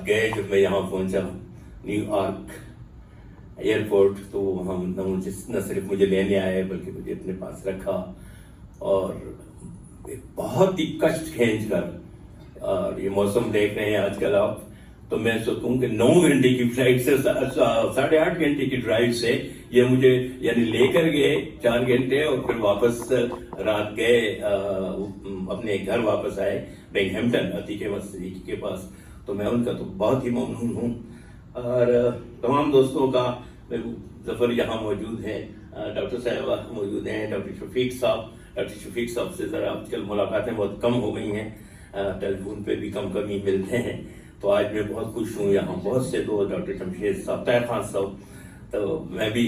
گئے جب میں یہاں پہنچا نیو یارک ایئرپورٹ تو وہاں نہ صرف مجھے لینے آئے بلکہ مجھے اپنے پاس رکھا اور بہت ہی کشٹ کھینچ کر، اور یہ موسم دیکھ رہے ہیں آج کل آپ، تو میں سوچوں کہ 9 گھنٹے کی فلائٹ سے 8.5 گھنٹے کی ڈرائیو سے یہ مجھے یعنی لے کر گئے 4 گھنٹے اور پھر واپس رات گئے اپنے گھر واپس آئے بینگہیمپٹن عتیقے مسجد کے پاس. تو میں ان کا تو بہت ہی ممنون ہوں. اور تمام دوستوں کا ظفر یہاں موجود ہیں، ڈاکٹر صاحبہ موجود ہیں، ڈاکٹر شفیق صاحب سے ذرا آج کل ملاقاتیں بہت کم ہو گئی ہیں، ٹیلی فون پہ بھی کم ہی ملتے ہیں. تو آج میں بہت خوش ہوں، یہاں بہت سے دوست ڈاکٹر شمشید صاحب، طاہر خان صاحب، تو میں بھی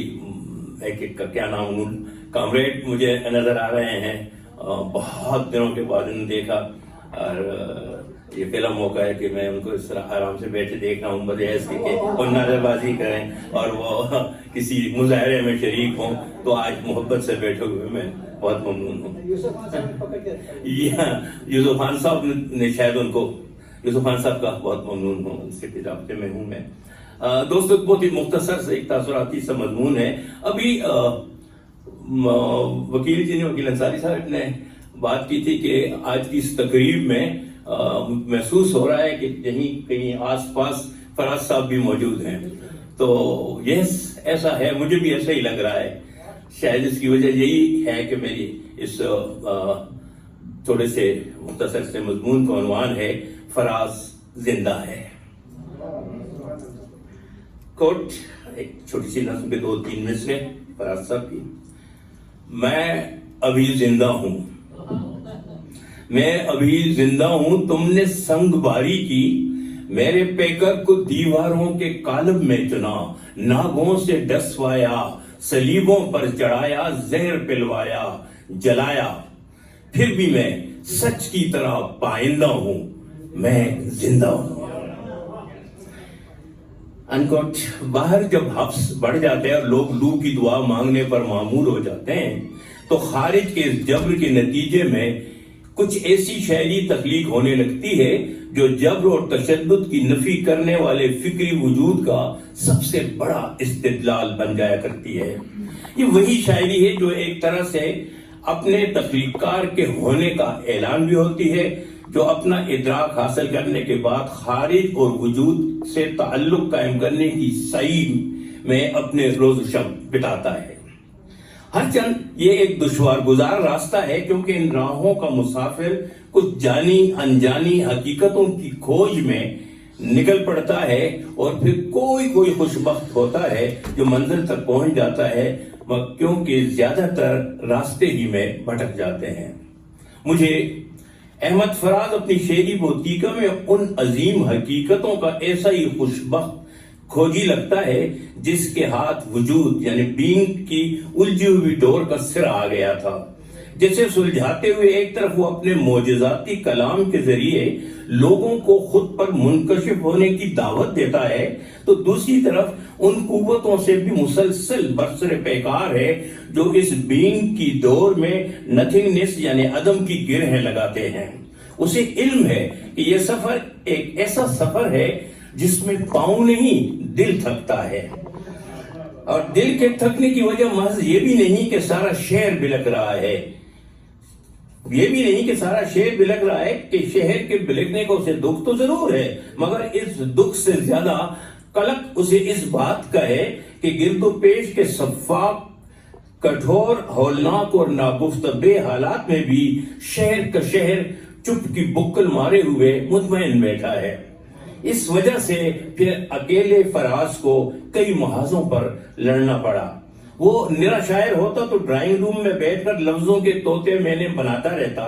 ایک کا کیا نام ہوں کامریڈ مجھے نظر آ رہے ہیں. بہت دنوں کے بعد انہوں نے دیکھا اور یہ پہلا موقع ہے کہ میں ان کو اس طرح آرام سے بیٹھے دیکھ رہا ہوں بجائے اس کے وہ نعرے بازی کریں اور وہ کسی مظاہرے میں شریک ہوں. تو آج محبت سے بیٹھے ہوئے میں بہت ممنون ہوں. یوسف خان صاحب نے شاید ان کو، یوسف خان صاحب کا بہت ممنون ہوں، ان سے رابطے میں ہوں میں. دوستوں بہت ہی مختصر سے ایک تاثراتی سا مضمون ہے. ابھی وکیل انصاری صاحب نے بات کی تھی کہ آج کی اس تقریب میں محسوس ہو رہا ہے کہ کہیں آس پاس فراز صاحب بھی موجود ہیں. تو یہ ایسا ہے، مجھے بھی ایسا ہی لگ رہا ہے. شاید اس کی وجہ یہی ہے کہ میری اس تھوڑے سے مختصر سے مضمون کا عنوان ہے فراز زندہ ہے. کوٹ ایک چھوٹی سی نظم کے 2-3 مصرے فراز صاحب کی. میں ابھی زندہ ہوں، میں ابھی زندہ ہوں، تم نے سنگ باری کی، میرے پیکر کو دیواروں کے کالب میں چنا، ناگوں سے ڈسوایا، صلیبوں پر چڑھایا، زہر پلوایا، جلایا، پھر بھی میں سچ کی طرح پائندہ ہوں، میں زندہ ہوں. انکوٹ. باہر جب حبس بڑھ جاتے ہیں اور لوگ لو کی دعا مانگنے پر معمور ہو جاتے ہیں تو خارج کے اس جبر کے نتیجے میں کچھ ایسی شاعری تخلیق ہونے لگتی ہے جو جبر اور تشدد کی نفی کرنے والے فکری وجود کا سب سے بڑا استدلال بن جایا کرتی ہے. یہ وہی شاعری ہے جو ایک طرح سے اپنے تخلیق کار کے ہونے کا اعلان بھی ہوتی ہے، جو اپنا ادراک حاصل کرنے کے بعد خارج اور وجود سے تعلق قائم کرنے کی سعی میں اپنے روز و شب بتاتا ہے. ہرچند یہ ایک دشوار گزار راستہ ہے کیونکہ ان راہوں کا مسافر کچھ جانی انجانی حقیقتوں کی کھوج میں نکل پڑتا ہے اور پھر کوئی خوشبخت ہوتا ہے جو منزل تک پہنچ جاتا ہے، کیونکہ زیادہ تر راستے ہی میں بھٹک جاتے ہیں. مجھے احمد فراز اپنی شعری بوتیکہ میں ان عظیم حقیقتوں کا ایسا ہی خوشبخت کھوجی لگتا ہے جس کے ہاتھ وجود یعنی بینگ کی الجھی ہوئی ڈور کا سر آ گیا تھا. جیسے سلجھاتے ہوئے ایک طرف وہ اپنے معجزاتی کلام کے ذریعے لوگوں کو خود پر منکشف ہونے کی دعوت دیتا ہے تو دوسری طرف ان قوتوں سے بھی مسلسل برسر پیکار ہے جو اس بینگ کی ڈور میں نتھنگنس یعنی عدم کی گرہیں لگاتے ہیں. اسے علم ہے کہ یہ سفر ایک ایسا سفر ہے جس میں پاؤں نہیں دل تھکتا ہے، اور دل کے تھکنے کی وجہ محض یہ بھی نہیں کہ سارا شہر بلک رہا ہے، یہ بھی نہیں کہ سارا شہر بلک رہا ہے کہ شہر کے بلکنے کو اسے دکھ تو ضرور ہے، مگر اس دکھ سے زیادہ قلق اسے اس بات کا ہے کہ گرد و پیش کے صفاق کٹھور ہولناک اور ناگفتبے حالات میں بھی شہر کا شہر چپ کی بکل مارے ہوئے مطمئن بیٹھا ہے. اس وجہ سے پھر اکیلے فراز کو کئی محاذوں پر لڑنا پڑا. وہ نرا شاعر ہوتا تو ڈرائنگ روم میں بیٹھ کر لفظوں کے طوطے میں نے بناتا رہتا،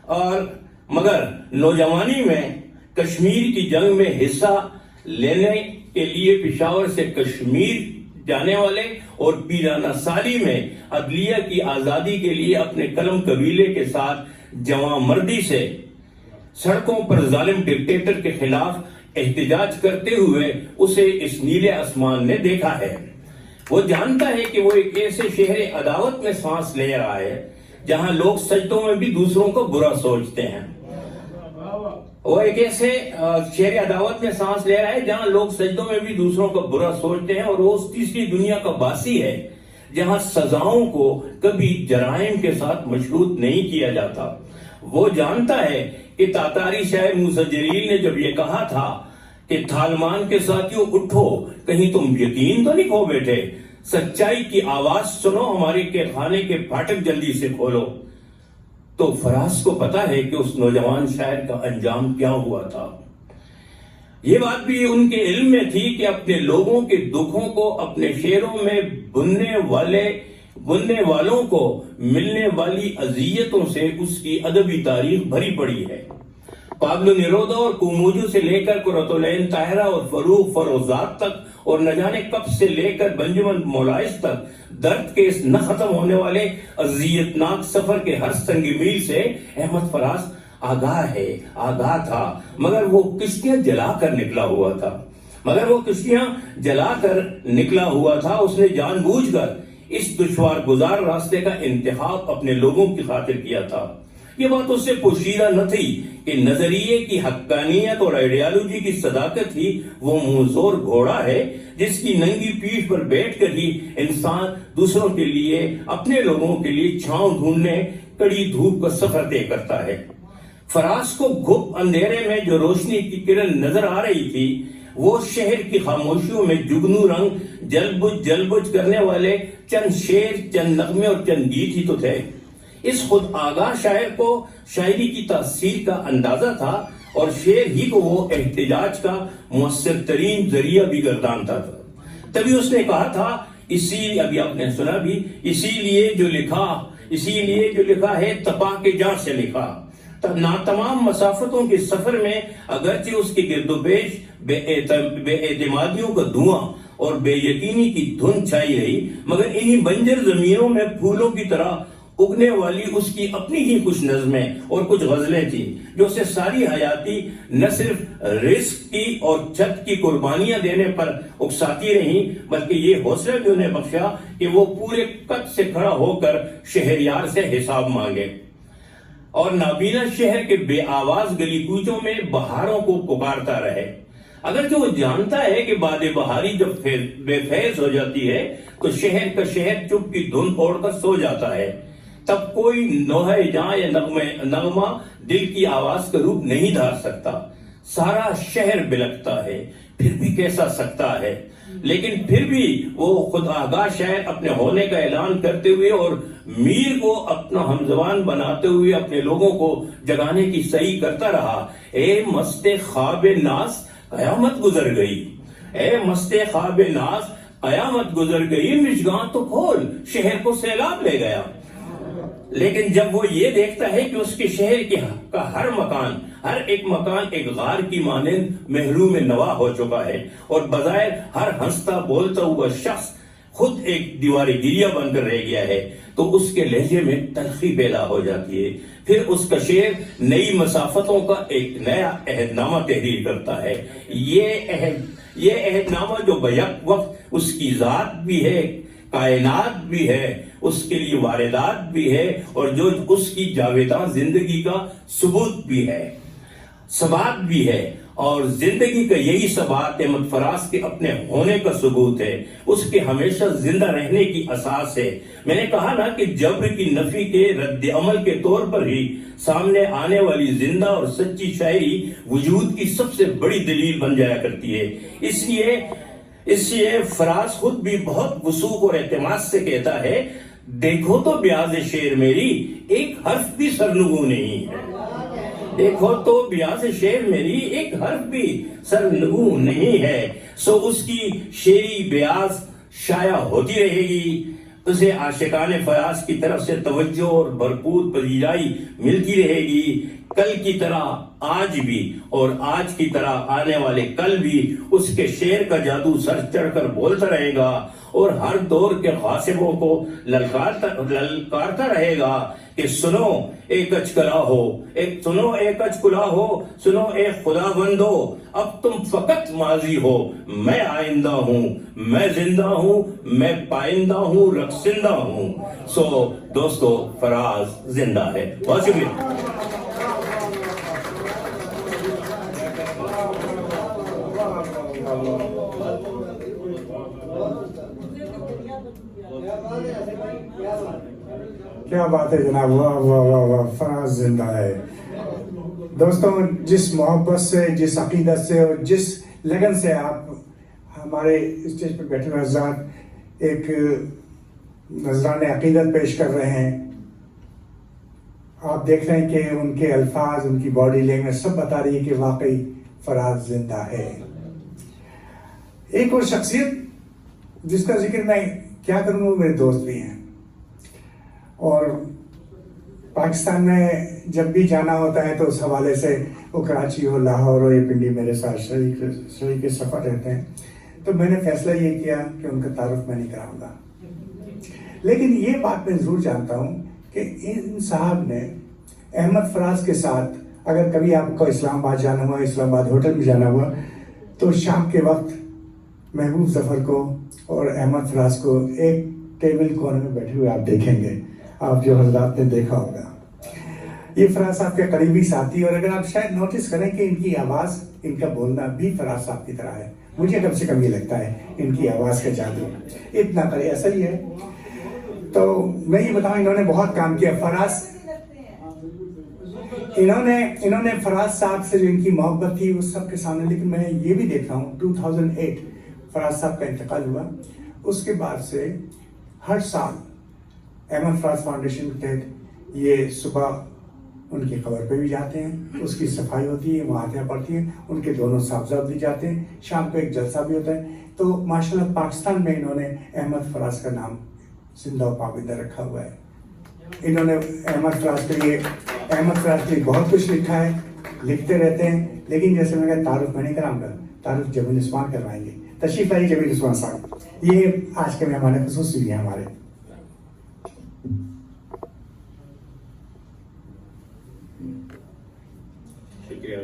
اور مگر نوجوانی میں کشمیر کی جنگ میں حصہ لینے کے لیے پشاور سے کشمیر جانے والے اور پیرانہ سالی میں عدلیہ کی آزادی کے لیے اپنے قلم قبیلے کے ساتھ جواں مردی سے سڑکوں پر ظالم ڈکٹیٹر کے خلاف احتجاج کرتے ہوئے اسے اس نیلے آسمان نے دیکھا ہے. وہ جانتا ہے کہ وہ ایک ایسے شہر عداوت میں سانس لے رہا ہے جہاں لوگ سجدوں میں بھی دوسروں کو برا سوچتے ہیں. وہ ایک ایسے شیر عداوت میں سانس لے رہا ہے جہاں لوگ سجدوں میں بھی دوسروں کا برا سوچتے ہیں، اور وہ اس تیسری دنیا کا باسی ہے جہاں سزاؤں کو کبھی جرائم کے ساتھ مشروط نہیں کیا جاتا۔ وہ جانتا ہے کہ تاتاری شاعر موسیٰ جلیل نے جب یہ کہا تھا کہ تھالمان کے ساتھیوں اٹھو، کہیں تم یقین تو نہیں کھو بیٹھے، سچائی کی آواز سنو، ہمارے کے خانے کے پھاٹک جلدی سے کھولو، تو فراز کو پتا ہے کہ اس نوجوان شاعر کا انجام کیا ہوا تھا۔ یہ بات بھی ان کے علم میں تھی کہ اپنے لوگوں کے دکھوں کو اپنے شعروں میں بننے والوں کو ملنے والی اذیتوں سے اس کی ادبی تاریخ بھری پڑی ہے۔ پابلو نیرودا اور کوموجو سے لے کر قرۃ العین طاہرہ اور فروغ فروزات تک، اور نہ جانے کب سے لے کر بنجمن مولائز تک، درد کے اس نہ ختم ہونے والے اذیتناک سفر کے ہر سنگ میل سے احمد فراز آگاہ تھا، مگر وہ کشتیاں جلا کر نکلا ہوا تھا۔ اس نے جان بوجھ کر اس دشوار گزار راستے کا انتخاب اپنے لوگوں کی خاطر کیا تھا۔ یہ بات اس سے پوشیدہ نہ تھی کہ نظریے کی حقانیت اور آئیڈیالوجی کی صداقت ہی وہ منظور گھوڑا ہے جس کی ننگی پیٹھ پر بیٹھ کر ہی انسان دوسروں کے لیے، اپنے لوگوں کے لیے چھاؤں ڈھونڈنے کڑی دھوپ کا سفر طے کرتا ہے۔ فراز کو گھپ اندھیرے میں جو روشنی کی کرن نظر آ رہی تھی، وہ شہر کی خاموشیوں میں جگنو رنگ جل بج کرنے والے چند شعر، چند نغمے اور چند گیت ہی تو تھے۔ اس خود آگاہ شاعر کو شاعری کی تاثیر کا اندازہ تھا، اور شعر ہی کو وہ احتجاج کا مؤثر ترین ذریعہ بھی گردانتا تھا۔ تبھی اس نے کہا تھا، ابھی آپ نے سنا بھی، اسی لیے جو لکھا ہے تپا کے جان سے لکھا۔ تمام مسافتوں کے سفر میں اگرچہ اس کے گرد و پیش بے اعتمادیوں کا دھواں اور بے یقینی کی دھن چھائی رہی، مگر انہی بنجر زمینوں میں پھولوں کی طرح اگنے والی اس کی اپنی ہی کچھ نظمیں اور کچھ غزلیں تھیں جو اسے ساری حیاتی نہ صرف رزق کی اور چھت کی قربانیاں دینے پر اکساتی رہیں، بلکہ یہ حوصلہ بھی انہیں بخشا کہ وہ پورے قد سے کھڑا ہو کر شہریار سے حساب مانگے، اور نابینا شہر کے بے آواز گلی کوچوں میں بہاروں کو پکارتا رہے۔ اگرچہ وہ جانتا ہے کہ باد بہاری جب بے فیض ہو جاتی ہے تو شہر کا شہر چپ کی دھن اوڑھ کر سو جاتا ہے، تب کوئی نوحہ جاں یا نغمہ دل کی آواز کا روپ نہیں دھار سکتا۔ سارا شہر بلکتا ہے، پھر بھی کیسا سکتا ہے، لیکن پھر بھی وہ خود آگاہ شاعر اپنے ہونے کا اعلان کرتے ہوئے اور میر کو اپنا ہمزبان بناتے ہوئے اپنے لوگوں کو جگانے کی صحیح کرتا رہا۔ اے مست خواب ناز قیامت گزر گئی، اے مست خواب ناز قیامت گزر گئی، مشگاں تو کھول شہر کو سیلاب لے گیا۔ لیکن جب وہ یہ دیکھتا ہے کہ اس کے شہر کا ہر ایک مکان ایک غار کی مانند محروم نوا ہو چکا ہے، اور بظاہر ہر ہنستا بولتا ہوا شخص خود ایک دیوار گریہ بن کر رہ گیا ہے، تو اس کے لہجے میں تلخی پیدا ہو جاتی ہے۔ پھر اس کا شعر نئی مسافتوں کا ایک نیا عہد نامہ تحریر کرتا ہے۔ یہ عہد نامہ جو بیک وقت اس کی ذات بھی ہے، کائنات بھی ہے، اس کے لیے واردات بھی ہے، اور جو اس کی جاویداں زندگی کا ثبوت بھی ہے، ثبات بھی ہے، اور زندگی کا یہی ثبات احمد فراز کے اپنے ہونے کا ثبوت ہے، اس کے ہمیشہ زندہ رہنے کی اساس ہے۔ میں نے کہا نا کہ جبر کی نفی کے رد عمل کے طور پر ہی سامنے آنے والی زندہ اور سچی شاعری وجود کی سب سے بڑی دلیل بن جایا کرتی ہے۔ اس لیے فراز خود بھی بہت وثوق اور اعتماد سے کہتا ہے، دیکھو تو بیاض شعر میری ایک حرف بھی سرنگوں نہیں ہے، دیکھو تو بیاض شعر میری ایک حرف بھی سرنگوں نہیں ہے۔ سو اس کی شعری بیاض شائع ہوتی رہے گی، اسے عاشقان فیاض کی طرف سے توجہ اور بھرپور پذیرائی ملتی رہے گی، کل کی طرح آج بھی، اور آج کی طرح آنے والے کل بھی اس کے شعر کا جادو سر چڑھ کر بولتا رہے گا، اور ہر دور کے غاصبوں کو للکارتا رہے گا کہ سنو اے کچھ کلا ہو، سنو اے کچھ کلا ہو، سنو اے خدا بندو، اب تم فقط ماضی ہو، میں آئندہ ہوں، میں زندہ ہوں، میں پائندہ ہوں، رقصندہ ہوں۔ سو دوستو، فراز زندہ ہے۔ بہت شکریہ۔ کیا بات ہے جناب، واہ واہ واہ واہ، فراز زندہ ہے. دوستوں، جس محبت سے، جس عقیدت سے اور جس لگن سے آپ ہمارے اسٹیج پہ بیٹھے ہوئے حضرات ایک نذران عقیدت پیش کر رہے ہیں، آپ دیکھ رہے ہیں کہ ان کے الفاظ، ان کی باڈی لینگویج سب بتا رہی ہے کہ واقعی فراز زندہ ہے. ایک اور شخصیت جس کا ذکر میں کیا کروں، وہ میرے دوست بھی ہیں، اور پاکستان میں جب بھی جانا ہوتا ہے تو اس حوالے سے وہ کراچی ہو، لاہور ہو یا پنڈی میرے ساتھ شریک سفر رہتے ہیں. تو میں نے فیصلہ یہ کیا کہ ان کا تعارف میں نہیں کراؤں گا. لیکن یہ بات میں ضرور جانتا ہوں کہ ان صاحب نے احمد فراز کے ساتھ، اگر کبھی آپ کو اسلام آباد جانا ہوا، اسلام آباد ہوٹل میں جانا ہوا، تو شام کے وقت محبوب ظفر کو اور احمد فراز کو ایک ٹیبل کونے میں بیٹھے ہوئے آپ دیکھیں گے، آپ جو حضرات نے دیکھا ہوگا. یہ فراز صاحب کے قریبی ساتھی، اور اگر آپ شاید نوٹس کریں کہ ان کی آواز، ان کا بولنا بھی فراز صاحب کی طرح ہے. مجھے کم سے کم یہ لگتا ہے ان کی آواز کا جادو اتنا کرے، ایسا ہی ہے. تو میں یہ بتاؤں، انہوں نے بہت کام کیا. فراز، انہوں نے فراز صاحب سے جو ان کی محبت تھی اس سب کے سامنے، لیکن میں یہ بھی دیکھ رہا ہوں 2008 فراز صاحب کا انتقال ہوا. اس کے بعد سے ہر سال احمد فراز فاؤنڈیشن کے تحت یہ صبح ان کی قبر پہ بھی جاتے ہیں، اس کی صفائی ہوتی ہے، وہاں پڑتی ہیں، ان کے دونوں صاحبزاد بھی جاتے ہیں، شام کو ایک جلسہ بھی ہوتا ہے. تو ماشاءاللہ پاکستان میں انہوں نے احمد فراز کا نام زندہ و پابندہ رکھا ہوا ہے. انہوں نے احمد فراز کے لیے بہت کچھ لکھا ہے، لکھتے رہتے ہیں. لیکن جیسے میں کہا، تعارف میں نہیں کراؤں گا، تعارف جمیل عثمان کروائیں گے. تشریف لائیے جمیل عثمان صاحب، یہ آج کے مہمان خصوصی بھی ہیں ہمارے. شکریہ.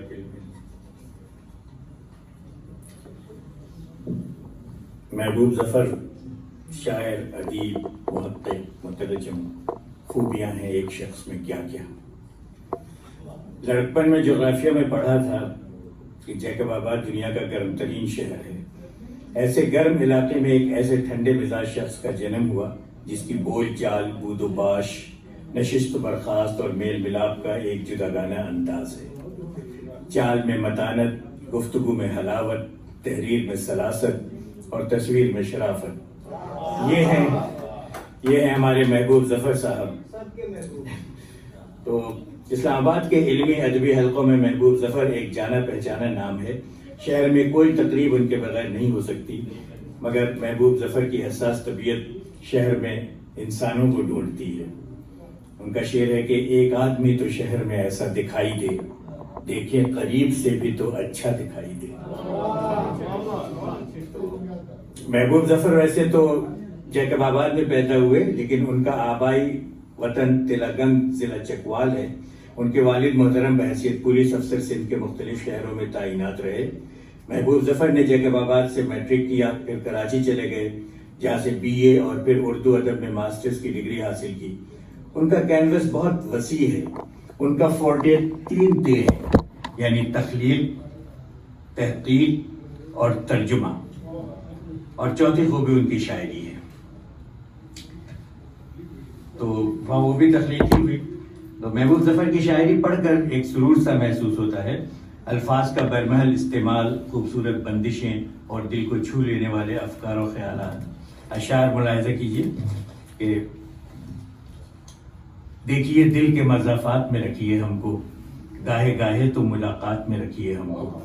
محبوب ظفر شاعر، ادیب، محقق، مترجم، خوبیاں ہیں ایک شخص میں کیا کیا. لڑکپن میں جغرافیہ میں پڑھا تھا کہ جیکب آباد دنیا کا گرم ترین شہر ہے. ایسے گرم علاقے میں ایک ایسے ٹھنڈے مزاج شخص کا جنم ہوا جس کی بول چال، بود و باش، نشست و برخاست اور میل ملاپ کا ایک جداگانہ انداز ہے. چال میں متانت، گفتگو میں حلاوت، تحریر میں سلاست اور تصویر میں شرافت. یہ ہیں ہمارے محبوب ظفر صاحب. تو اسلام آباد کے علمی ادبی حلقوں میں محبوب ظفر ایک جانا پہچانا نام ہے. شہر میں کوئی تقریب ان کے بغیر نہیں ہو سکتی، مگر محبوب ظفر کی حساس طبیعت شہر میں انسانوں کو ڈھونڈتی ہے. ان کا شعر ہے کہ ایک آدمی تو شہر میں ایسا دکھائی دے، دیکھیں قریب سے بھی تو اچھا دکھائی دے. محبوب ظفر ویسے تو جیکب آباد میں پیدا ہوئے، لیکن ان کا آبائی وطن تلگنگ ضلع چکوال ہے. ان کے والد محترم بحیثیت پولیس افسر سندھ کے مختلف شہروں میں تعینات رہے. محبوب ظفر نے جیکب آباد سے میٹرک کیا، پھر کراچی چلے گئے جہاں سے BA اور پھر اردو ادب میں ماسٹرز کی ڈگری حاصل کی. ان کا کینوس بہت وسیع ہے. ان کا فورٹے 3 تے ہے، یعنی تخلیق، تحقیق اور ترجمہ، اور چوتھی خوبی ان کی شاعری ہے. تو وہ بھی تخلیقی ہوئی. تو محبوب ظفر کی شاعری پڑھ کر ایک سرور سا محسوس ہوتا ہے. الفاظ کا برمحل استعمال، خوبصورت بندشیں اور دل کو چھو لینے والے افکار و خیالات. اشعار ملاحظہ کیجیے کہ دیکھیے دل کے مضافات میں رکھیے ہم کو، گاہے گاہے تو ملاقات میں رکھیے ہم کو.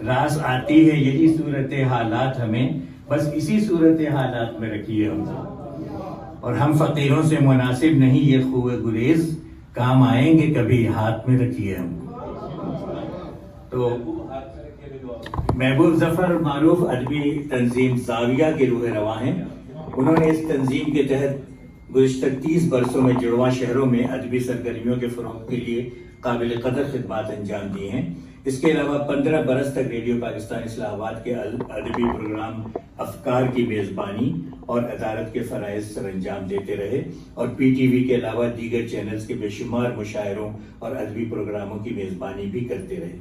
راز آتی ہے یہی صورت حالات ہمیں، بس اسی صورت حالات میں رکھیے ہم کو. اور ہم فقیروں سے مناسب نہیں یہ خوب گریز، کام آئیں گے کبھی ہاتھ میں رکھیے ہم کو. تو محبوب ظفر معروف ادبی تنظیم زاویہ کے روح رواں ہیں. انہوں نے اس تنظیم کے تحت گزشتہ 30 برسوں میں جڑواں شہروں میں ادبی سرگرمیوں کے فروغ کے لیے قابل قدر خدمات انجام دی ہیں. اس کے علاوہ 15 برس تک ریڈیو پاکستان اسلام آباد کے ادبی پروگرام افکار کی میزبانی اور ادارت کے فرائض سر انجام دیتے رہے، اور PTV کے علاوہ دیگر چینلز کے بے شمار مشاعروں اور ادبی پروگراموں کی میزبانی بھی کرتے رہے.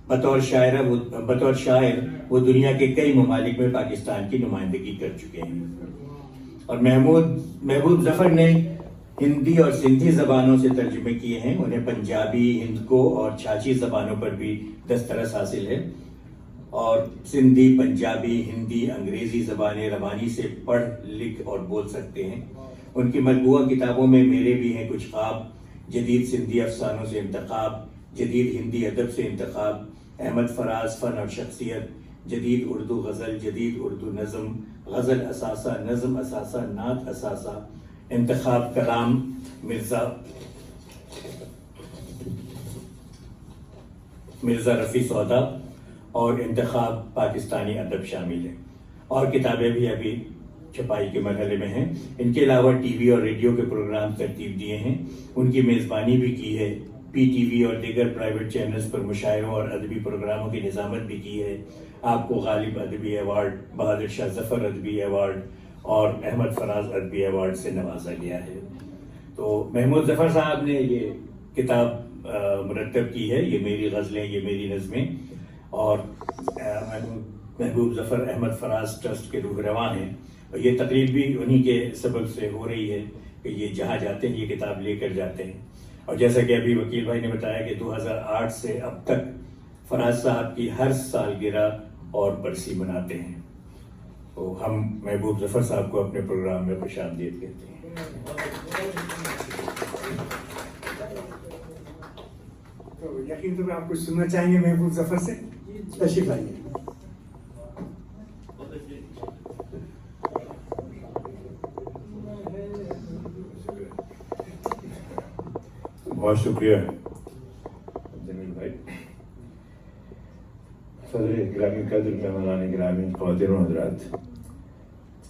بطور شاعر وہ دنیا کے کئی ممالک میں پاکستان کی نمائندگی کر چکے ہیں. اور محبوب ظفر نے ہندی اور سندھی زبانوں سے ترجمے کیے ہیں. انہیں پنجابی، ہندکو اور چھاچی زبانوں پر بھی دسترس حاصل ہے اور سندھی، پنجابی، ہندی، انگریزی زبانیں روانی سے پڑھ، لکھ اور بول سکتے ہیں. ان کی مطبوعہ کتابوں میں میرے بھی ہیں کچھ خواب، جدید سندھی افسانوں سے انتخاب، جدید ہندی ادب سے انتخاب، احمد فراز فن اور شخصیت، جدید اردو غزل، جدید اردو نظم، غزل اثاثہ، نظم اثاثہ، نعت اثاثہ، انتخاب کلام مرزا رفیع سودا اور انتخاب پاکستانی ادب شامل ہے. اور کتابیں بھی ابھی چھپائی کے مرحلے میں ہیں. ان کے علاوہ ٹی وی اور ریڈیو کے پروگرام ترتیب دیے ہیں. ان کی میزبانی بھی کی ہے. پی ٹی وی اور دیگر پرائیویٹ چینلز پر مشاعروں اور ادبی پروگراموں کی نظامت بھی کی ہے. آپ کو غالب ادبی ایوارڈ، بہادر شاہ ظفر ادبی ایوارڈ اور احمد فراز ادبی ایوارڈ سے نوازا گیا ہے. تو محمود ظفر صاحب نے یہ کتاب مرتب کی ہے. یہ میری غزلیں، یہ میری نظمیں. اور محبوب ظفر احمد فراز ٹرسٹ کے روح رواں ہیں. اور یہ تقریب بھی انہی کے سبب سے ہو رہی ہے کہ یہ جہاں جاتے ہیں یہ کتاب لے کر جاتے ہیں. اور جیسا کہ ابھی وکیل بھائی نے بتایا کہ 2008 سے اب تک فراز صاحب کی ہر سالگرہ اور برسی مناتے ہیں. تو ہم محبوب ظفر صاحب کو اپنے پروگرام میں خوش آمدید کہتے ہیں. تو یقین تو آپ کچھ سننا چاہیں گے محبوب ظفر سے؟ تشریف لائیے. بہت شکریہ جمیل بھائی. صدر گرامی قدر، مہمانان گرامی، خواتین و حضرات،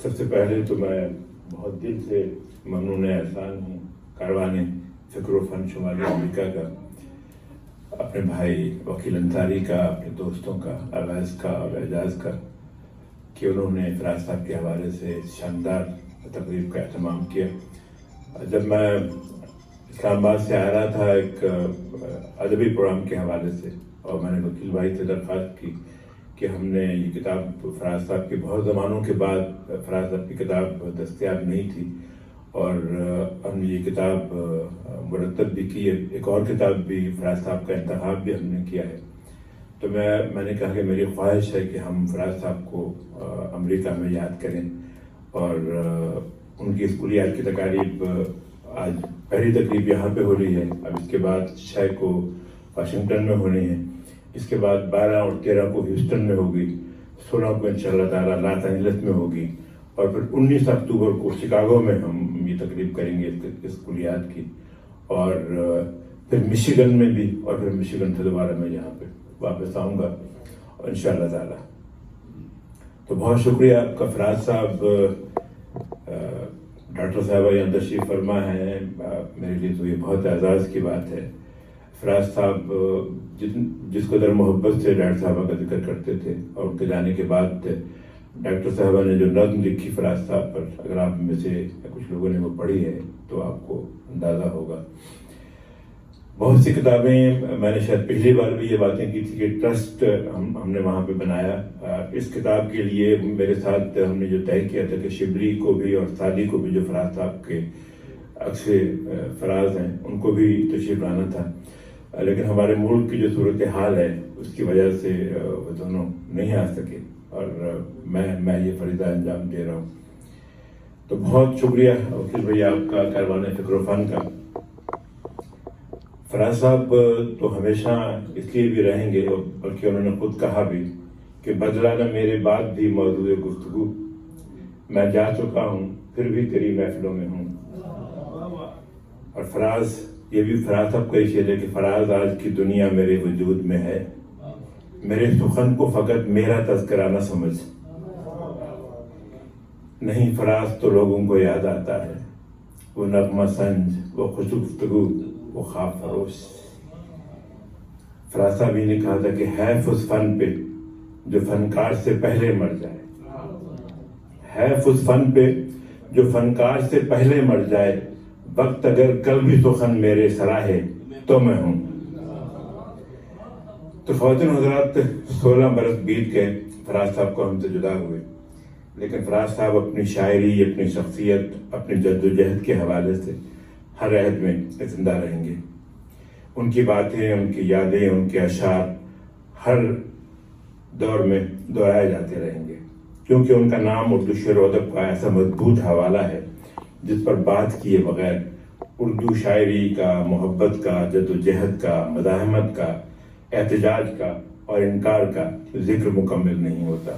سب سے پہلے تو میں بہت دل سے ممنون احسان ہوں کاروان فکر و فن شمالی امریکہ کا، اپنے بھائی وکیل انصاری کا، اپنے دوستوں کا، اویس کا اور اعجاز کا، کہ انہوں نے فراز صاحب کے حوالے سے شاندار تقریب کا اہتمام کیا. جب میں اسلام آباد سے آ رہا تھا ایک ادبی پروگرام کے حوالے سے، اور میں نے وکیل بھائی سے درخواست کی کہ ہم نے یہ کتاب فراز صاحب کے بہت زمانوں کے بعد، فراز صاحب کی کتاب دستیاب نہیں تھی اور ہم نے یہ کتاب مرتب بھی کی ہے. ایک اور کتاب بھی فراز صاحب کا انتخاب بھی ہم نے کیا ہے. تو میں نے کہا کہ میری خواہش ہے کہ ہم فراز صاحب کو امریکہ میں یاد کریں. اور ان کی اسکولیات کی تقاریب، آج پہلی تقریب یہاں پہ ہو رہی ہے، اب اس کے بعد 6 کو واشنگٹن میں ہونی ہے، اس کے بعد 12 اور 13 کو ہیوسٹن میں ہوگی، 16 کو انشاءاللہ تعالیٰ لاس اینجلس میں ہوگی، اور پھر 19 اکتوبر کو شکاگو میں ہم یہ تقریب کریں گے اس کلیات کی، اور پھر مشیگن میں بھی، اور پھر مشیگن سے دوبارہ میں یہاں پہ واپس آؤں گا انشاءاللہ تعالیٰ. تو بہت شکریہ آپ کا. فراز صاحب، ڈاکٹر صاحبہ یہاں تشریف فرما ہے، میرے لیے تو یہ بہت اعزاز کی بات ہے. فراز صاحب جس قدر محبت سے ڈاکٹر صاحبہ کا ذکر کرتے تھے، اور ان کے جانے کے بعد ڈاکٹر صاحبہ نے جو نظم لکھی فراز صاحب پر، اگر آپ میں سے کچھ لوگوں نے وہ پڑھی ہے تو آپ کو اندازہ ہوگا. بہت سی کتابیں، میں نے شاید پہلی بار بھی یہ باتیں کی تھی کہ ٹرسٹ ہم نے وہاں پہ بنایا. اس کتاب کے لیے میرے ساتھ ہم نے جو طے کیا تھا کہ شبلی کو بھی اور سالی کو بھی، جو فراز صاحب کے عکس فراز ہیں، ان کو بھی تشریف لانا تھا. لیکن ہمارے ملک کی جو صورتحال ہے اس کی وجہ سے وہ دونوں نہیں آ سکے، اور میں یہ فریضہ انجام دے رہا ہوں. تو بہت شکریہ وکیل بھائی آپ کا، کاروان فکر و فن کا. فراز صاحب تو ہمیشہ اس لیے بھی رہیں گے، بلکہ انہوں نے خود کہا بھی کہ بدلا نہ میرے بعد بھی موضوع گفتگو، میں جا چکا ہوں پھر بھی تیری محفلوں میں ہوں. اور فراز، یہ بھی فراز صاحب کا ہی شعر ہے کہ فراز آج کی دنیا میرے وجود میں ہے، میرے سخن کو فقط میرا تذکرہ نہ سمجھ. نہیں فراز تو لوگوں کو یاد آتا ہے، وہ نغمہ سنج، وہ خوش گفتگو، وہ خواب فروش. فراز صاحب نے کہا تھا کہ حیف اس فن پہ جو فنکار سے پہلے مر جائے، حیف اس فن پہ جو فنکار سے پہلے مر جائے، وقت اگر کل بھی سخن میرے سراہے تو میں ہوں. تو خواتین حضرات 16 برس بیت گئے فراز صاحب کو ہم سے جدا ہوئے، لیکن فراز صاحب اپنی شاعری، اپنی شخصیت، اپنی جد و جہد کے حوالے سے ہر عہد میں زندہ رہیں گے۔ ان کی باتیں، ان کی یادیں، ان کے اشعار ہر دور میں دہرائے جاتے رہیں گے، کیونکہ ان کا نام اردو شعر و ادب کا ایسا مضبوط حوالہ ہے جس پر بات کیے بغیر اردو شاعری کا، محبت کا، جد و جہد کا، مزاحمت کا، احتجاج کا اور انکار کا ذکر مکمل نہیں ہوتا۔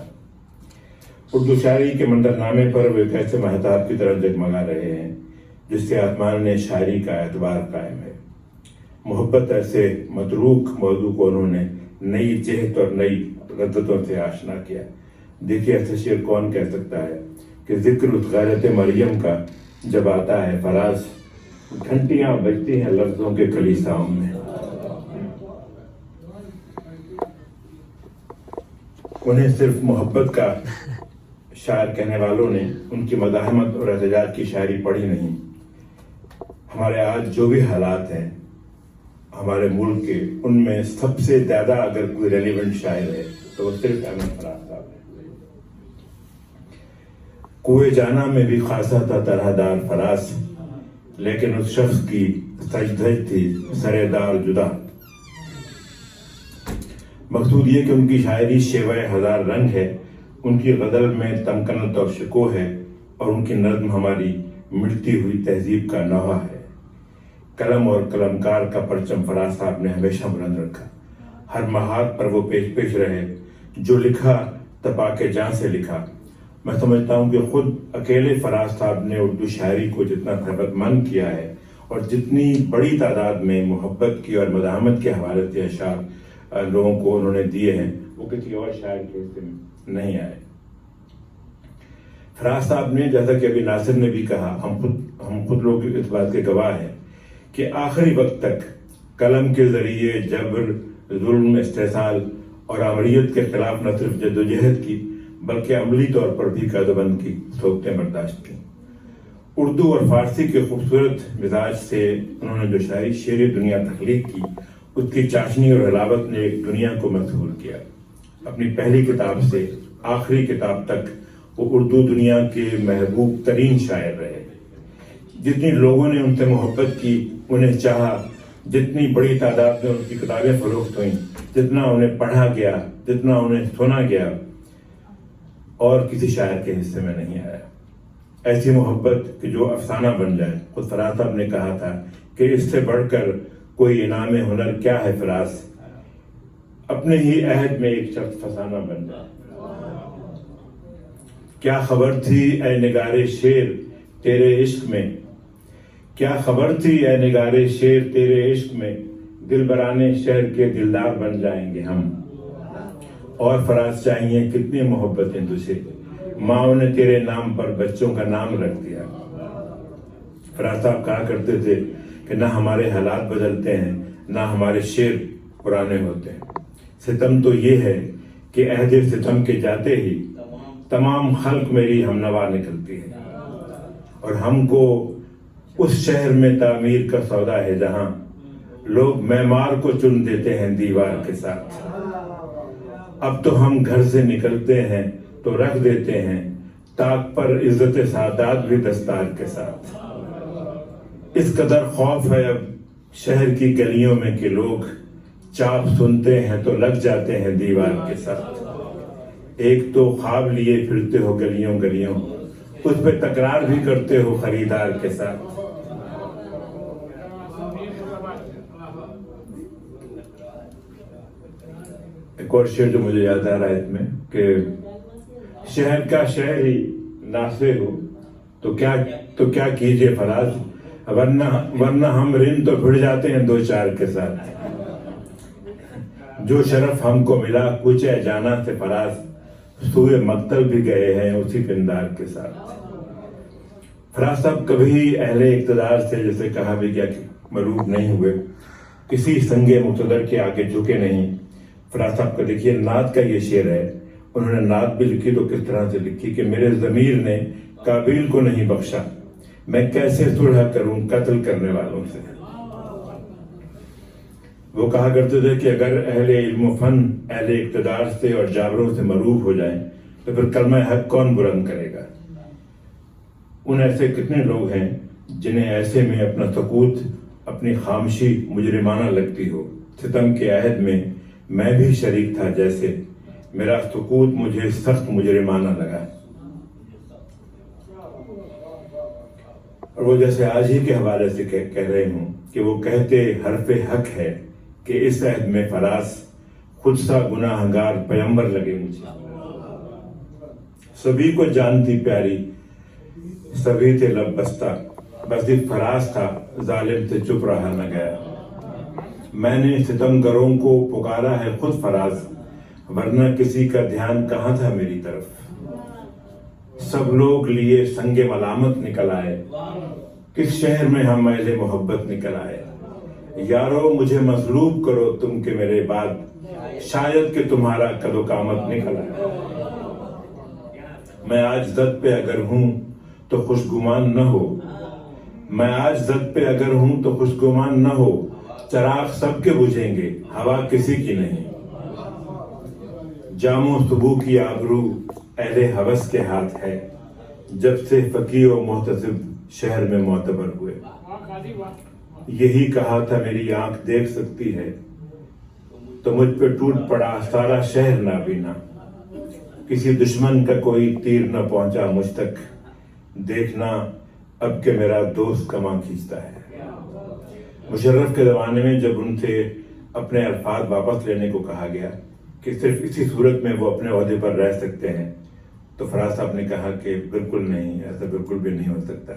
اردو شاعری کے منظرنامے پر وہ ایک ایسے مہتاب کی طرح جگمگا رہے ہیں جس کے آسمان نے شاعری کا اعتبار قائم ہے۔ محبت ایسے متروک موضوع کو انہوں نے نئی جہت اور نئی لذتوں سے آشنا کیا۔ دیکھیے ایسے شعر کون کہہ سکتا ہے کہ ذکر اس غیرت مریم کا جب آتا ہے فراز، گھنٹیاں بجتی ہیں لفظوں کے کلیساؤں میں۔ انہیں صرف محبت کا شاعر کہنے والوں نے ان کی مزاحمت اور احتجاج کی شاعری پڑھی نہیں۔ ہمارے آج جو بھی حالات ہیں ہمارے ملک کے، ان میں سب سے زیادہ اگر کوئی ریلیونٹ شاعر ہے تو وہ صرف احمد فراز صاحب ہے۔ کوئے جانا میں بھی خاصا تھا طرح دار فراز، لیکن اس شخص کی سجدھج تھی سرے دار جدا۔ مقصود یہ کہ ان کی شاعری شیوہ ہزار رنگ ہے، ان کی غزل میں تمکنت اور شکوہ ہے، اور ان کی نظم ہماری مٹتی ہوئی تہذیب کا نوحہ ہے۔ قلم اور قلمکار کا پرچم فراز صاحب نے ہمیشہ بلند رکھا۔ ہر محاذ پر وہ پیش رہے، جو لکھا تپا کے جان سے لکھا۔ میں سمجھتا ہوں کہ خود اکیلے فراز صاحب نے اردو شاعری کو جتنا ثروت مند کیا ہے اور جتنی بڑی تعداد میں محبت کی اور مزاحمت کے حوالے سے اشعار لوگوں کو انہوں نے دیے ہیں، وہ کسی اور شاعر کے حصے میں نہیں آئے۔ فراز صاحب نے، جیسا کہ ابھی ناصر نے بھی کہا، ہم خود لوگ اس بات کے گواہ ہیں کہ آخری وقت تک قلم کے ذریعے جبر، ظلم، استحصال اور آمریت کے خلاف نہ صرف جد و جہد کی بلکہ عملی طور پر بھی قیدوبند کی صحبتیں برداشت کی۔ اردو اور فارسی کے خوبصورت مزاج سے انہوں نے جو شعری دنیا تخلیق کی، اس کی چاشنی اور حلاوت نے ایک دنیا کو مسحور کیا۔ اپنی پہلی کتاب سے آخری کتاب تک وہ اردو دنیا کے محبوب ترین شاعر رہے۔ جتنی لوگوں نے ان سے محبت کی، انہیں چاہا، جتنی بڑی تعداد میں ان کی کتابیں فروخت ہوئیں، جتنا انہیں پڑھا گیا، جتنا انہیں سنا گیا، اور کسی شاعر کے حصے میں نہیں آیا۔ ایسی محبت کہ جو افسانہ بن جائے۔ خود فراز صاحب نے کہا تھا کہ اس سے بڑھ کر کوئی انعام ہنر کیا ہے فراز، اپنے ہی عہد میں ایک شخص فسانہ بن جائے۔ کیا خبر تھی اے نگارے شعر تیرے عشق میں، کیا خبر تھی اے نگارے شعر تیرے عشق میں، دل برانے شہر کے دلدار بن جائیں گے ہم۔ اور فراز چاہیے کتنی محبتیں تجھے، ماں نے تیرے نام پر بچوں کا نام رکھ دیا۔ فراز صاحب کہا کرتے تھے کہ نہ ہمارے حالات بدلتے ہیں، نہ ہمارے شعر پرانے ہوتے ہیں۔ ستم تو یہ ہے کہ عہد ستم کے جاتے ہی تمام خلق میری ہم نوا نکلتی ہے، اور ہم کو اس شہر میں تعمیر کا سودا ہے جہاں لوگ معمار کو چن دیتے ہیں دیوار کے ساتھ۔ اب تو ہم گھر سے نکلتے ہیں تو رکھ دیتے ہیں طاق پر عزت سادات بھی دستار کے ساتھ۔ اس قدر خوف ہے اب شہر کی گلیوں میں کہ لوگ چاپ سنتے ہیں تو لگ جاتے ہیں دیوار کے ساتھ۔ ایک تو خواب لیے پھرتے ہو گلیوں گلیوں، اس پہ تکرار بھی کرتے ہو خریدار کے ساتھ۔ ایک اور شعر جو مجھے یاد آ رہا ہے اس میں کہ شہر کا شہر ہی ناسے ہو تو کیا کیجئے فراز، ورنہ ہم رن تو پھر جاتے ہیں دو چار کے ساتھ۔ جو شرف ہم کو ملا کوچے جانا سے فراز، سوئے مقتل بھی گئے ہیں اسی پندار کے ساتھ۔ فراز صاحب کبھی اہل اقتدار سے، جیسے کہا بھی گیا، کہ مغلوب نہیں ہوئے، کسی سنگ مقتدر کے آگے جھکے نہیں۔ فراز صاحب کا دیکھیے نعت کا یہ شعر ہے، انہوں نے نعت بھی لکھی تو کس طرح سے لکھی کہ میرے ضمیر نے قابیل کو نہیں بخشا، میں کیسے صلح کروں قتل کرنے والوں سے۔ وہ کہا کرتے تھے کہ اگر اہل علم و فن اہل اقتدار سے اور جابروں سے مروب ہو جائیں تو پھر کلمہ حق کون بلند کرے گا؟ ان ایسے کتنے لوگ ہیں جنہیں ایسے میں اپنا سکوت اپنی خاموشی مجرمانہ لگتی ہو. ستم کے عہد میں بھی شریک تھا، جیسے میرا سکوت مجھے سخت مجرمانہ لگا. اور وہ جیسے آج ہی کے حوالے سے کہہ رہے ہوں کہ وہ کہتے حرف حق ہے کہ اس عہد میں فراز خود سا گناہ گار پیمبر لگے مجھے. سبھی کو جانتی پیاری سبھی تھے لب بستہ، بس ایک فراز تھا ظالم سے چپ رہا نہ گیا. میں نے ستم گروں کو پکارا ہے خود فراز، ورنہ کسی کا دھیان کہاں تھا میری طرف. سب لوگ لیے سنگ ملامت نکل آئے، کس شہر میں ہم اہل محبت نکل آئے. یارو مجھے مظلوم کرو تم کے میرے بعد، شاید کہ تمہارا قد و قامت نکل آئے. میں آج زد پہ اگر ہوں تو خوشگمان نہ ہو، میں آج زد پہ اگر ہوں تو خوشگمان نہ ہو. چراغ سب کے بجھیں گے، ہوا کسی کی نہیں. جام و صبح کی آبرو اہل ہوس کے ہاتھ ہے، جب سے فقیہ و محتسب شہر میں معتبر ہوئے. یہی کہا تھا میری آنکھ دیکھ سکتی ہے، تو مجھ پہ ٹوٹ پڑا سارا شہر نابینا. کسی دشمن کا کوئی تیر نہ پہنچا مجھ تک، دیکھنا اب کہ میرا دوست کماں کھینچتا ہے. مشرف کے زمانے میں جب ان سے اپنے الفاظ واپس لینے کو کہا گیا کہ صرف اسی صورت میں وہ اپنے عہدے پر رہ سکتے ہیں، تو فراز صاحب نے کہا کہ بالکل نہیں، ایسا بالکل بھی نہیں ہو سکتا.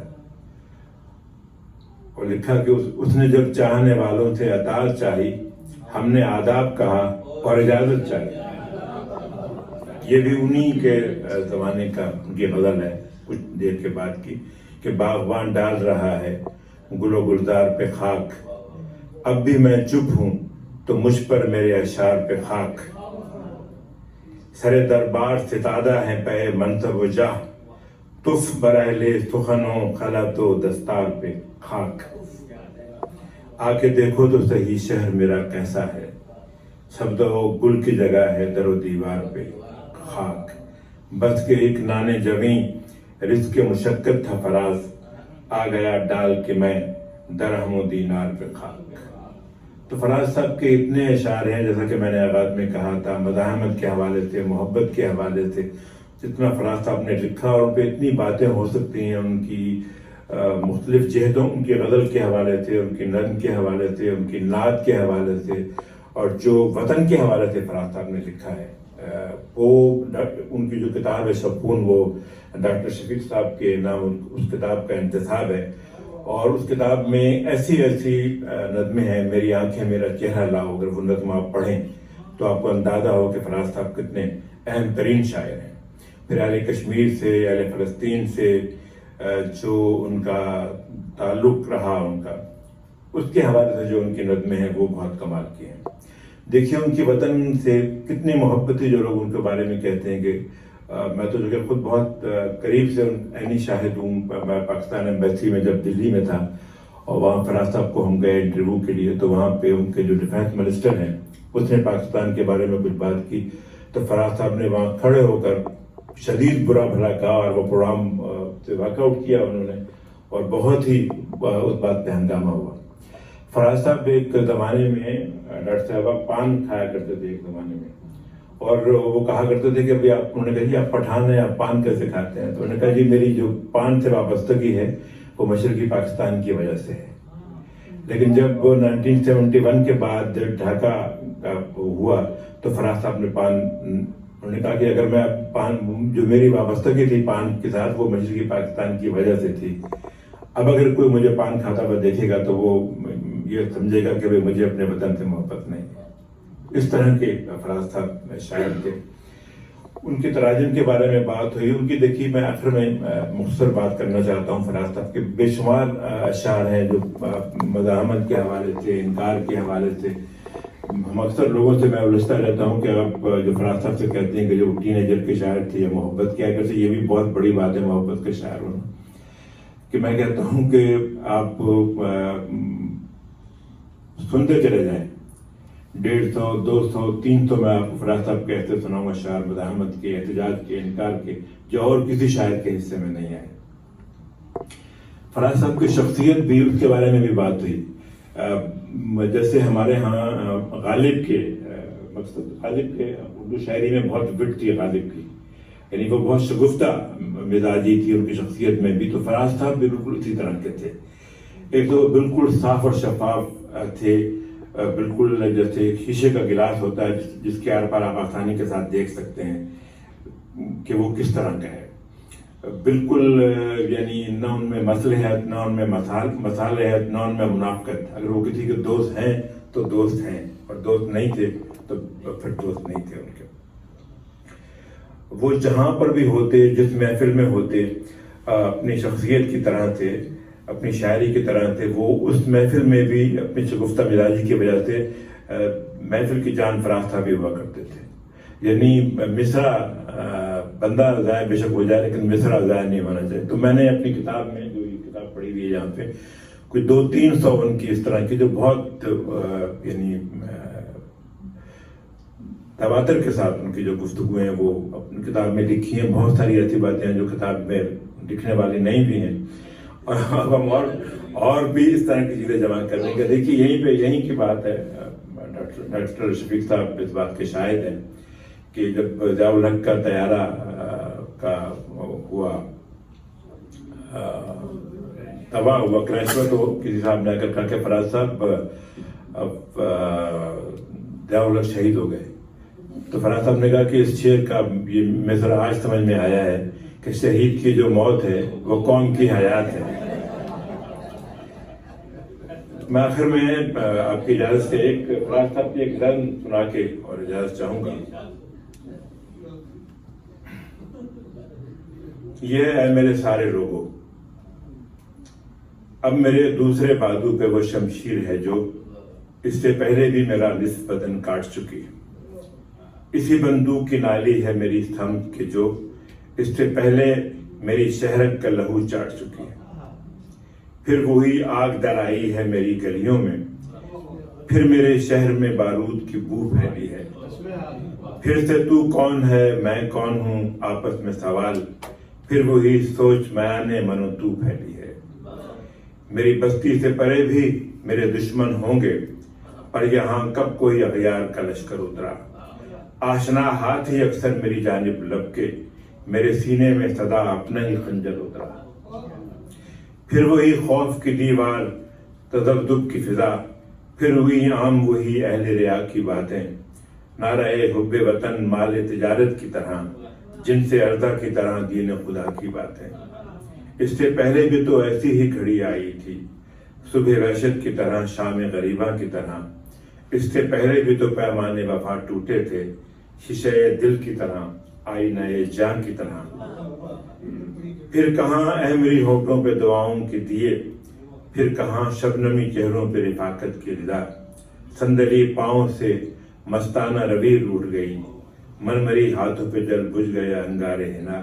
اور لکھا کہ اس نے جب چاہنے والوں سے اطاعت چاہی، ہم نے آداب کہا اور اجازت چاہی. یہ بھی انہی کے زمانے کا یہ غزل ہے کچھ دیر کے بعد کی کہ باغبان ڈال رہا ہے گل و گلزار پہ خاک، اب بھی میں چپ ہوں تو مجھ پر میرے اشعار پہ خاک. سر دربار ستادہ ہے پہ منصب و جاہ، تف برہلے سخنوں خلط و دستار پہ خاک. آ کے دیکھو تو صحیح شہر میرا کیسا ہے، سبز و گل کی جگہ ہے در و دیوار پہ خاک. بس کے ایک نانے جویں رزق مشقت تھا فراز، آ گیا ڈال کے میں درہم و دینار پہ خاک. تو فراز صاحب کے اتنے اشعار ہیں، جیسا کہ میں نے آغاز میں کہا تھا، مزاحمت کے حوالے سے، محبت کے حوالے سے جتنا فراز صاحب نے لکھا، اور ان پہ اتنی باتیں ہو سکتی ہیں ان کی مختلف جہتوں، ان کی غزل کے حوالے سے، ان کی نظم کے حوالے سے، ان کی نعت کے حوالے سے، اور جو وطن کے حوالے سے فراز صاحب نے لکھا ہے. وہ ان کی جو کتاب ہے شپون، وہ ڈاکٹر شفیق صاحب کے نام اس کتاب کا انتساب ہے. اور اس کتاب میں ایسی نظمیں ہیں، میری آنکھیں میرا چہرہ لاؤ، اگر وہ نظم آپ پڑھیں تو آپ کو اندازہ ہو کہ فراز صاحب کتنے اہم ترین شاعر ہیں. پھر اہل کشمیر سے، اہل فلسطین سے جو ان کا تعلق رہا، ان کا اس کے حوالے سے جو ان کی نظمیں ہیں وہ بہت کمال کی ہیں. دیکھیے ان کی وطن سے کتنی محبت تھی. جو لوگ ان کے بارے میں کہتے ہیں کہ میں تو جو کہ خود بہت قریب سے عینی شاہد ہوں. میں پاکستان ایمبیسی میں جب دلی میں تھا اور وہاں فراز صاحب کو ہم گئے انٹرویو کے لیے، تو وہاں پہ ان کے جو ڈیفینس منسٹر ہیں اس نے پاکستان کے بارے میں کچھ بات کی، تو فراز صاحب نے وہاں کھڑے ہو کر شدید برا بھلا کہا اور وہ پروگرام سے واک آؤٹ کیا انہوں نے، اور بہت ہی اس بات پہ ہنگامہ ہوا. فراز صاحب ایک زمانے میں ڈاکٹر صاحبہ پان کھایا کرتے تھے ایک زمانے میں، اور وہ کہا کرتے تھے کہ ابھی آپ، انہوں نے کہا جی آپ پٹھان ہیں، آپ پان کیسے کھاتے ہیں؟ تو انہوں نے کہا جی میری جو پان سے وابستگی ہے وہ مشرقی پاکستان کی وجہ سے ہے. لیکن جب 1971 کے بعد ڈھاکہ کا ہوا تو فراز صاحب نے پان، انہوں نے کہا کہ اگر میں پان، جو میری وابستگی تھی پان کے ساتھ وہ مشرقی پاکستان کی وجہ سے تھی، اب اگر کوئی مجھے پان کھاتا ہوا دیکھے گا تو وہ یہ سمجھے گا کہ مجھے اپنے وطن سے محبت نہیں. اس طرح کے فراز صاحب شاعر تھے. ان کے تراجم کے بارے میں بات ہوئی. ان کی دیکھیے میں آخر میں مختصر بات کرنا چاہتا ہوں. فراز صاحب کے بے شمار اشعار ہیں جو مزاحمت کے حوالے سے، انکار کے حوالے سے. ہم اکثر لوگوں سے میں الجھتا رہتا ہوں کہ آپ جو فراز صاحب سے کہتے ہیں کہ جو ٹین ایجر کے شاعر تھے یا محبت کیا کرتے، یہ بھی بہت بڑی بات ہے محبت کے شاعر ہونا. کہ میں کہتا ہوں کہ آپ سنتے چلے جائیں 150, 200, 300 میں آپ کو فراز صاحب کہتے سناؤں گا شعر مزاحمت کے، احتجاج کے، انکار کے، جو اور کسی شاعر کے حصے میں نہیں آئے. فراز صاحب کی شخصیت بھی، اس کے بارے میں بھی بات ہوئی. جیسے ہمارے ہاں غالب کے اردو شاعری میں بہت وٹ تھی غالب کی، یعنی وہ بہت شگفتہ مزاجی تھی ان کی شخصیت میں بھی. تو فراز صاحب بھی بالکل اسی طرح کے تھے. ایک تو بالکل صاف اور شفاف تھے، بالکل جیسے شیشے کا گلاس ہوتا ہے جس کے آر پار آپ آسانی کے ساتھ دیکھ سکتے ہیں کہ وہ کس طرح کا ہے. بالکل یعنی نہ ان میں مصلحت، نہ ان میں مصالحت، نہ ان میں منافقت. اگر وہ کسی کے دوست ہیں تو دوست ہیں، اور دوست نہیں تھے تو پھر دوست نہیں تھے ان کے. وہ جہاں پر بھی ہوتے، جس محفل میں ہوتے، اپنی شخصیت کی طرح تھے، اپنی شاعری کی طرح تھے. وہ اس محفل میں بھی اپنی شگفتہ مزاجی کی وجہ سے محفل کی جان فراز صاحب بھی ہوا کرتے تھے. یعنی مصرع بندہ ضائع بے شک ہو جائے لیکن مصرع ضائع نہیں ہونا چاہیے. تو میں نے اپنی کتاب میں، جو یہ کتاب پڑھی ہوئی ہے یہاں پہ، کوئی 200-300 ان کی اس طرح کی جو بہت یعنی تواتر کے ساتھ ان کی جو گفتگو ہیں وہ اپنی کتاب میں لکھی ہیں. بہت ساری ایسی باتیں ہیں جو کتاب میں لکھنے والی نہیں بھی ہیں، اور ہم اور بھی اس طرح کی چیزیں جمع کرنے کا. دیکھیے یہیں کی بات ہے. ڈاکٹر شفیق صاحب اس بات کے شاہد ہیں کہ جب ضیاء الحق کا طیارہ کا ہوا تباہ ہوا کریش میں، تو کسی صاحب نے آ کر کہا کہ فراز صاحب اب ضیاء الحق شہید ہو گئے. تو فراز صاحب نے کہا کہ اس شعر کا یہ مصرع آج سمجھ میں آیا ہے کہ شہید کی جو موت ہے وہ قوم کی حیات ہے. میں آخر میں آپ کی اجازت سے ایک فراز صاحب کی ایک نظم سنا کے اور اجازت چاہوں گا. یہ ہے میرے سارے لوگوں، اب میرے دوسرے بازو پہ وہ شمشیر ہے جو اس سے پہلے بھی میرا نصف بدن کاٹ چکی. اسی بندوق کی نالی ہے میری تھم کے جو اس سے پہلے میری شہرت کا لہو چاٹ چکی ہے. پھر وہی آگ در آئی ہے میری گلیوں میں، پھر میرے شہر میں بارود کی بو پھیلی ہے. پھر سے تو کون ہے میں کون ہوں آپس میں سوال، پھر وہی سوچ میانے من و تو پھیلی ہے. میری بستی سے پرے بھی میرے دشمن ہوں گے، پر یہاں کب کوئی اغیار کا لشکر اترا. آشنا ہاتھ ہی اکثر میری جانب لب کے، میرے سینے میں صدا اپنا ہی خنجر اترا. پھر وہی خوف کی دیوار، تذبذب کی فضا، پھر ہوئی عام وہی اہل ریا کی باتیں. نعرہ حب وطن مال تجارت کی طرح، جن سے ارضا کی طرح دین خدا کی باتیں. اس سے پہلے بھی تو ایسی ہی گھڑی آئی تھی، صبح وحشت کی طرح شام غریباں کی طرح. اس سے پہلے بھی تو پیمانے وفا ٹوٹے تھے، شیشے دل کی طرح، آئینہ جان کی طرح. پھر کہاں احمری ہونٹوں پہ دعاؤں کے دیے، پھر کہاں شبنمی چہروں پہ رفاقت کی رضا. صندلی پاؤں سے مستانہ روی روٹ گئی، مرمری ہاتھوں پہ جل بجھ گیا انگارے ہنا.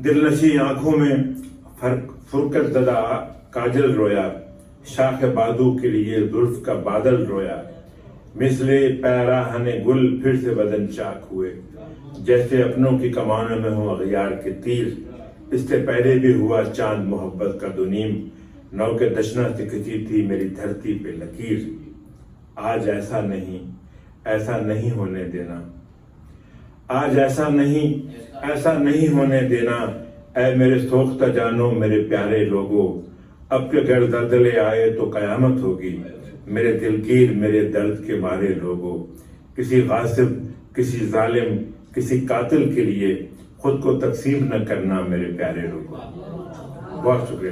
دل نشی آنکھوں میں فرقت زدہ کاجل رویا، شاخ بادو کے لیے زلف کا بادل رویا. مثلے پیراہن گل پھر سے بدن چاک ہوئے، جیسے اپنوں کی کمانوں میں ہوں اغیار کے تیر. اس سے پہلے بھی ہوا چاند محبت کا دونیم، نو کے دشنا سے کھچی تھی میری دھرتی پہ لکیر. آج ایسا نہیں ہونے دینا، آج ایسا نہیں ہونے دینا. اے میرے سوختہ جانو میرے پیارے لوگوں، اب کے گر زلزلے آئے تو قیامت ہوگی. میرے دلگیر میرے درد کے مارے لوگوں، کسی غاصب، کسی ظالم، کسی قاتل کے لیے خود کو تقسیم نہ کرنا میرے پیارے لوگوں. بہت شکریہ.